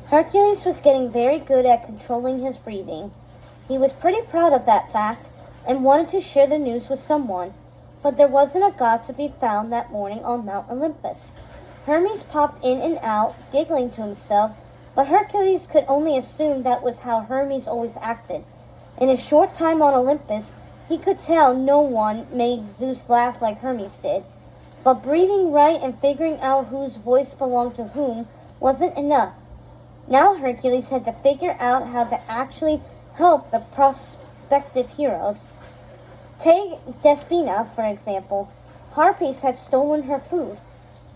Hercules was getting very good at controlling his breathing. He was pretty proud of that fact and wanted to share the news with someone, but there wasn't a god to be found that morning on Mount Olympus. Hermes popped in and out, giggling to himself, but Hercules could only assume that was how Hermes always acted. In his short time on Olympus, he could tell no one made Zeus laugh like Hermes did. But breathing right and figuring out whose voice belonged to whom wasn't enough. Now Hercules had to figure out how to actually help the prospective heroes. Take Despina, for example. Harpies had stolen her food.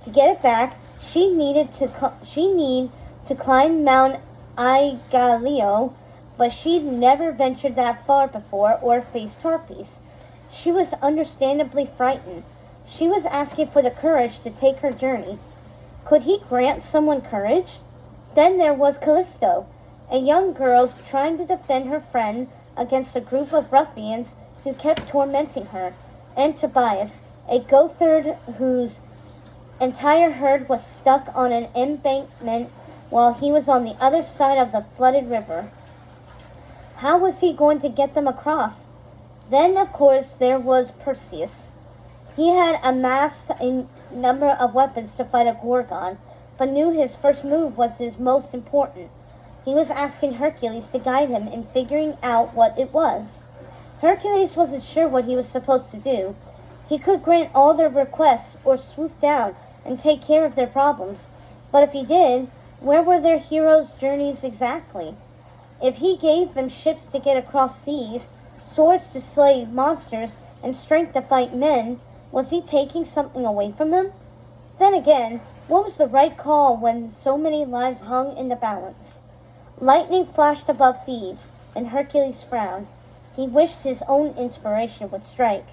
To get it back, she needed to climb Mount Aigaleo, but she'd never ventured that far before or faced harpies. She was understandably frightened. She was asking for the courage to take her journey. Could he grant someone courage? Then there was Callisto, a young girl trying to defend her friend against a group of ruffians who kept tormenting her, and Tobias, a goatherd whose entire herd was stuck on an embankment while he was on the other side of the flooded river. How was he going to get them across? Then, of course, there was Perseus. He had amassed a number of weapons to fight a Gorgon, but knew his first move was his most important. He was asking Hercules to guide him in figuring out what it was. Hercules wasn't sure what he was supposed to do. He could grant all their requests or swoop down and take care of their problems. But if he did, where were their heroes' journeys exactly? If he gave them ships to get across seas, swords to slay monsters, and strength to fight men, was he taking something away from them? Then again, what was the right call when so many lives hung in the balance? Lightning flashed above Thebes, and Hercules frowned. He wished his own inspiration would strike.